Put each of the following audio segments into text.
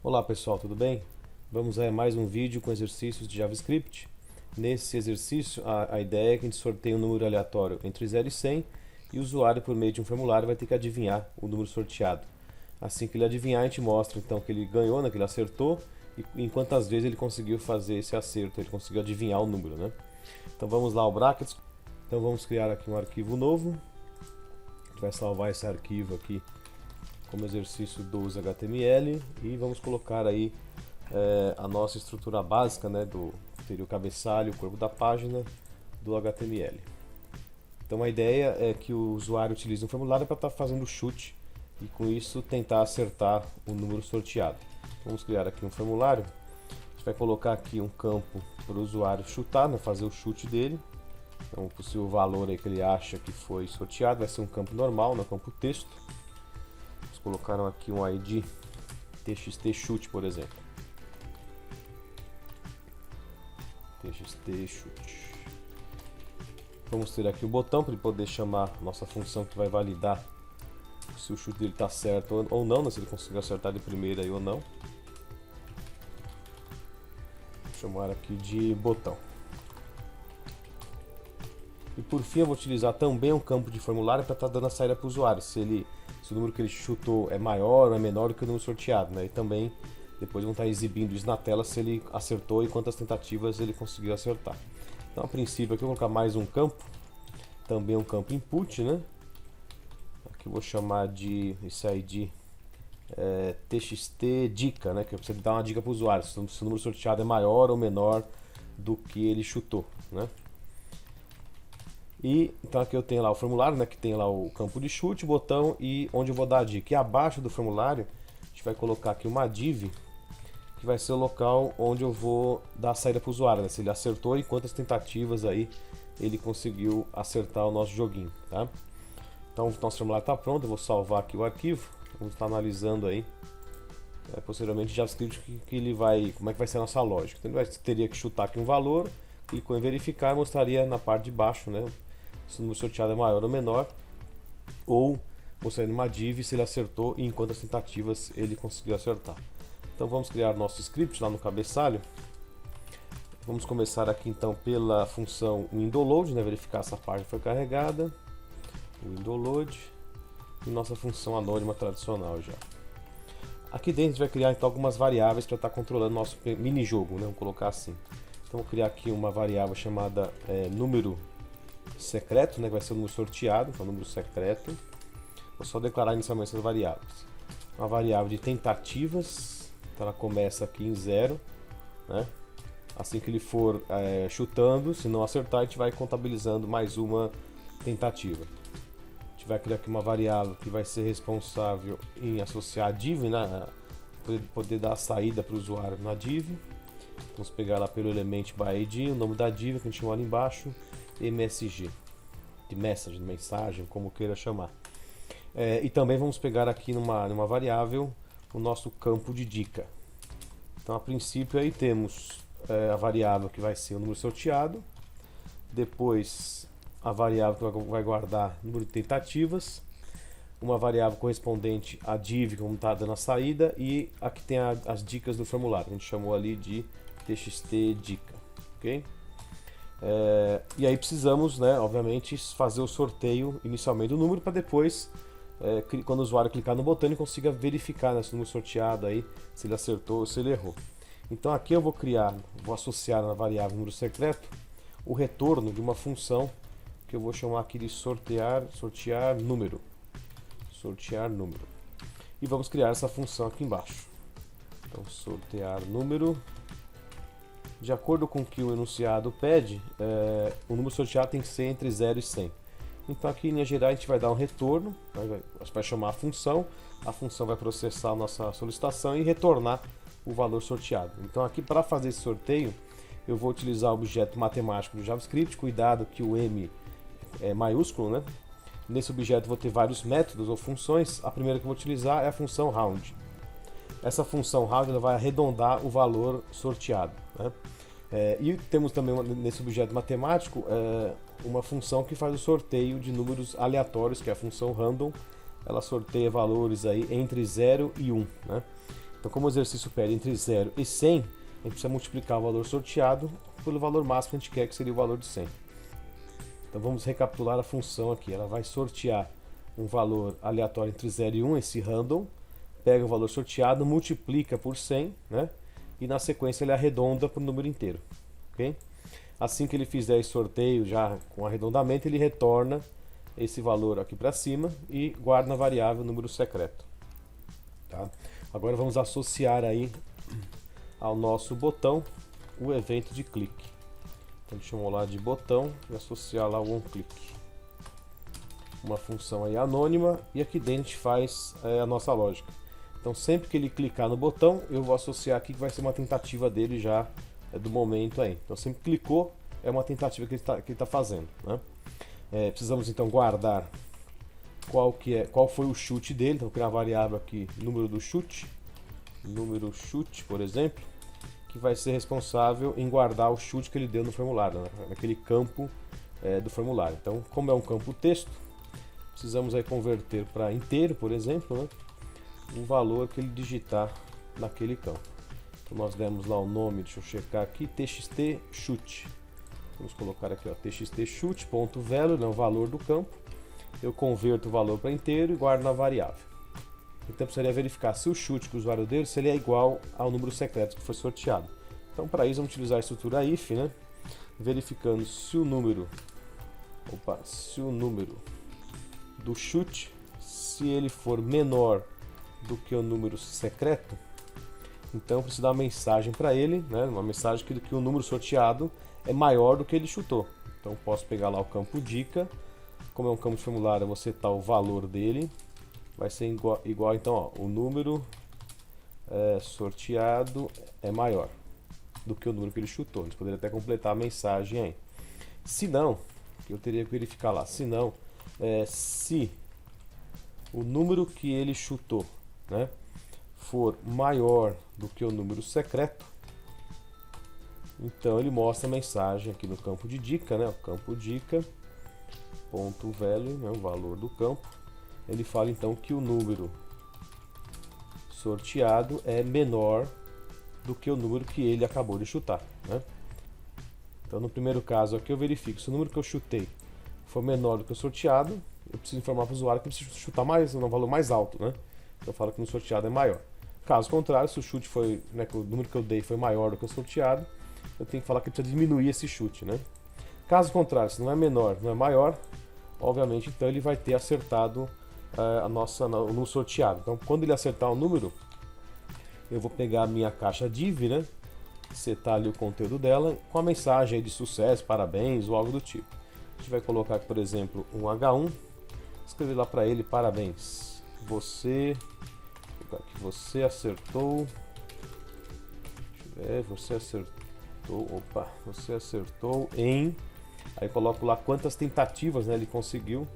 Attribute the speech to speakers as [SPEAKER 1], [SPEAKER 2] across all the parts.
[SPEAKER 1] Olá pessoal, tudo bem? Vamos a mais um vídeo com exercícios de JavaScript. Nesse exercício, a ideia é que a gente sorteie um número aleatório entre 0 e 100 e o usuário, por meio de um formulário, vai ter que adivinhar o número sorteado. Assim que ele adivinhar, a gente mostra então que ele ganhou, né, que ele acertou, e em quantas vezes ele conseguiu fazer esse acerto, ele conseguiu adivinhar o número, né? Então vamos lá ao brackets. Então vamos criar aqui um arquivo novo. A gente vai salvar esse arquivo aqui como exercício 12 HTML e vamos colocar aí a nossa estrutura básica, né, teria o cabeçalho, o corpo da página do HTML. Então a ideia é que o usuário utilize um formulário para estar fazendo o chute e com isso tentar acertar o número sorteado. Vamos criar aqui um formulário. A gente vai colocar aqui um campo para o usuário chutar, né, fazer o chute dele. Então o possível valor aí que ele acha que foi sorteado vai ser um campo normal, né, campo texto. Colocaram aqui um ID txt chute, por exemplo. txt chute. Vamos ter aqui o botão para ele poder chamar nossa função que vai validar se o chute dele está certo ou não, né? Se ele conseguiu acertar de primeira aí ou não. Vou chamar aqui de botão. E por fim eu vou utilizar também um campo de formulário para estar dando a saída para o usuário, se o número que ele chutou é maior ou é menor do que o número sorteado, né? E também depois vão estar exibindo isso na tela se ele acertou e quantas tentativas ele conseguiu acertar. Então a princípio aqui eu vou colocar mais um campo, também um campo input, né? Aqui eu vou chamar de esse ID txt dica, né? Que é para você dar uma dica para o usuário, se o número sorteado é maior ou menor do que ele chutou, né? E então aqui eu tenho lá o formulário, né, que tem lá o campo de chute, o botão e onde eu vou dar a dica. E abaixo do formulário a gente vai colocar aqui uma div, que vai ser o local onde eu vou dar a saída para o usuário, né, se ele acertou e quantas tentativas aí ele conseguiu acertar o nosso joguinho, tá? Então o nosso formulário está pronto, eu vou salvar aqui o arquivo, vamos estar analisando aí posteriormente JavaScript que ele vai, como é que vai ser a nossa lógica. Então ele teria que chutar aqui um valor, clicou em verificar, mostraria na parte de baixo, né, se o número sorteado é maior ou menor, ou mostrando uma div se ele acertou e em quantas tentativas ele conseguiu acertar. Então vamos criar nosso script lá no cabeçalho. Vamos começar aqui então pela função windowLoad, né, verificar se a página foi carregada, windowLoad, e nossa função anônima tradicional já. Aqui dentro a gente vai criar então algumas variáveis para estar controlando nosso mini jogo, né, vamos colocar assim. Então vou criar aqui uma variável chamada número secreto, né, que vai ser o número sorteado, então número secreto. Vou só declarar inicialmente essas variáveis. Uma variável de tentativas, então ela começa aqui em 0, né? Assim que ele for chutando, se não acertar, a gente vai contabilizando mais uma tentativa. A gente vai criar aqui uma variável que vai ser responsável em associar a div, né, poder dar a saída para o usuário na div. Vamos pegar lá pelo element by ID, o nome da div que a gente chamou ali embaixo, MSG, de message, de mensagem, como queira chamar. E também vamos pegar aqui numa variável o nosso campo de dica. Então a princípio aí temos a variável que vai ser o número sorteado, depois a variável que vai guardar o número de tentativas, uma variável correspondente à div como está dando a saída, e aqui tem as dicas do formulário, a gente chamou ali de txt dica, ok? E aí precisamos, né, obviamente, fazer o sorteio inicialmente do número para depois, quando o usuário clicar no botão, ele consiga verificar, né, se o número sorteado aí, se ele acertou ou se ele errou. Então aqui eu vou associar na variável número secreto o retorno de uma função que eu vou chamar aqui de sortear número. Sortear número. E vamos criar essa função aqui embaixo. Então sortear número. De acordo com o que o enunciado pede, o número sorteado tem que ser entre 0 e 100. Então aqui em linha geral a gente vai dar um retorno, vai chamar a função vai processar a nossa solicitação e retornar o valor sorteado. Então aqui para fazer esse sorteio eu vou utilizar o objeto matemático do JavaScript, cuidado que o M é maiúsculo, né? Nesse objeto vou ter vários métodos ou funções, a primeira que eu vou utilizar é a função round. Essa função round ela vai arredondar o valor sorteado, né? E temos também nesse objeto matemático uma função que faz o sorteio de números aleatórios, que é a função random. Ela sorteia valores aí entre 0 e 1, né? Então, como o exercício pede entre 0 e 100, a gente precisa multiplicar o valor sorteado pelo valor máximo que a gente quer, que seria o valor de 100. Então vamos recapitular a função aqui. Ela vai sortear um valor aleatório entre 0 e 1, esse random, pega o valor sorteado, multiplica por 100, né? E na sequência ele arredonda para o número inteiro. Okay? Assim que ele fizer esse sorteio já com arredondamento, ele retorna esse valor aqui para cima e guarda na variável número secreto. Tá? Agora vamos associar aí ao nosso botão o evento de clique. Então deixa eu chamar de botão e associar lá o onClick. Uma função aí anônima, e aqui dentro a gente faz a nossa lógica. Então sempre que ele clicar no botão, eu vou associar aqui que vai ser uma tentativa dele já do momento aí. Então sempre que clicou, é uma tentativa que ele tá fazendo, né? Precisamos então guardar qual foi o chute dele. Então vou criar uma variável aqui, número chute, por exemplo, que vai ser responsável em guardar o chute que ele deu no formulário, né? Naquele campo do formulário. Então, como é um campo texto, precisamos aí converter para inteiro, por exemplo, né? O valor que ele digitar naquele campo. Então nós demos lá o nome, deixa eu checar aqui, txt chute. Vamos colocar aqui, ó, txt chute.value, né, o valor do campo. Eu converto o valor para inteiro e guardo na variável. Então precisaria verificar se o chute que o usuário deu, se ele é igual ao número secreto que foi sorteado. Então para isso vamos utilizar a estrutura if, né? Verificando se o número do chute, se ele for menor do que o número secreto, então eu preciso dar uma mensagem para ele, né? Uma mensagem que o número sorteado é maior do que ele chutou. Então posso pegar lá o campo dica, como é um campo de formulário, eu vou setar o valor dele, vai ser igual então, ó, o número sorteado é maior do que o número que ele chutou. A gente poderia até completar a mensagem aí. Se não, eu teria que verificar lá, se não, se o número que ele chutou, né, for maior do que o número secreto, então ele mostra a mensagem aqui no campo de dica, né, o campo dica ponto value, né, o valor do campo. Ele fala então que o número sorteado é menor do que o número que ele acabou de chutar, né? Então no primeiro caso aqui eu verifico se o número que eu chutei for menor do que o sorteado, eu preciso informar para o usuário que eu preciso chutar um valor mais alto, né? Então eu falo que no sorteado é maior. Caso contrário, se o chute foi, né, o número que eu dei foi maior do que o sorteado, eu tenho que falar que precisa diminuir esse chute, né? Caso contrário, se não é menor, não é maior, obviamente então ele vai ter acertado o número sorteado. Então quando ele acertar o número, eu vou pegar a minha caixa div, né, setar ali o conteúdo dela com a mensagem aí de sucesso, parabéns ou algo do tipo. A gente vai colocar aqui, por exemplo, um H1, escrever lá para ele, parabéns, você acertou, você acertou em, aí coloco lá quantas tentativas, né, ele conseguiu.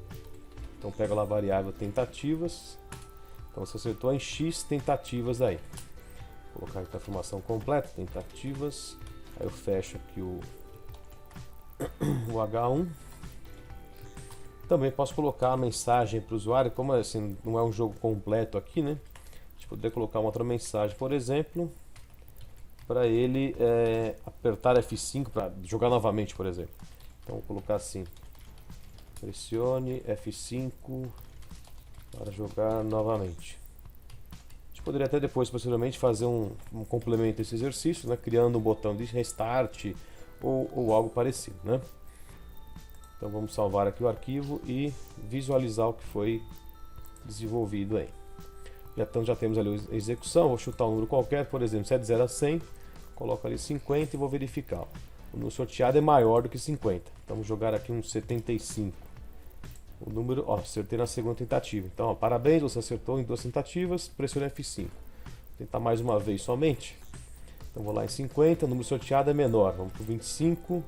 [SPEAKER 1] Então pega lá a variável tentativas, então você acertou em X tentativas aí. Vou colocar aqui a informação completa, tentativas, aí eu fecho aqui o H1. Também posso colocar a mensagem para o usuário, como assim não é um jogo completo aqui, né? A gente poderia colocar uma outra mensagem, por exemplo, para ele apertar F5 para jogar novamente, por exemplo. Então vou colocar assim, pressione F5 para jogar novamente. A gente poderia até depois, posteriormente, fazer um complemento a esse exercício, né, criando um botão de restart ou algo parecido, né? Então vamos salvar aqui o arquivo e visualizar o que foi desenvolvido aí. Então já temos ali a execução, vou chutar um número qualquer, por exemplo, se é de 0 a 100, coloco ali 50 e vou verificar. O número sorteado é maior do que 50, então vamos jogar aqui um 75. O número, ó, acertei na segunda tentativa. Então, ó, parabéns, você acertou em 2 tentativas, pressione F5. Vou tentar mais uma vez somente. Então vou lá em 50, o número sorteado é menor, vamos para o 25. O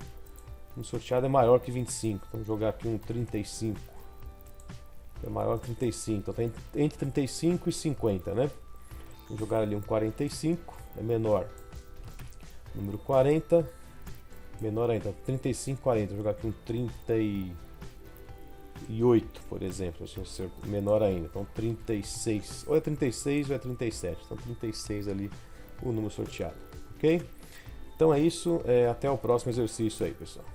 [SPEAKER 1] número sorteado é maior que 25, então vamos jogar aqui um 35. É maior que 35, então tem entre 35 e 50, né? Vamos jogar ali um 45, é menor. Número 40, menor ainda, 35, 40. Vou jogar aqui um 30 e... 38, por exemplo, se ser menor ainda. Então 36, ou é 36 ou é 37. Então 36 ali o número sorteado, ok? Então é isso, até o próximo exercício aí, pessoal.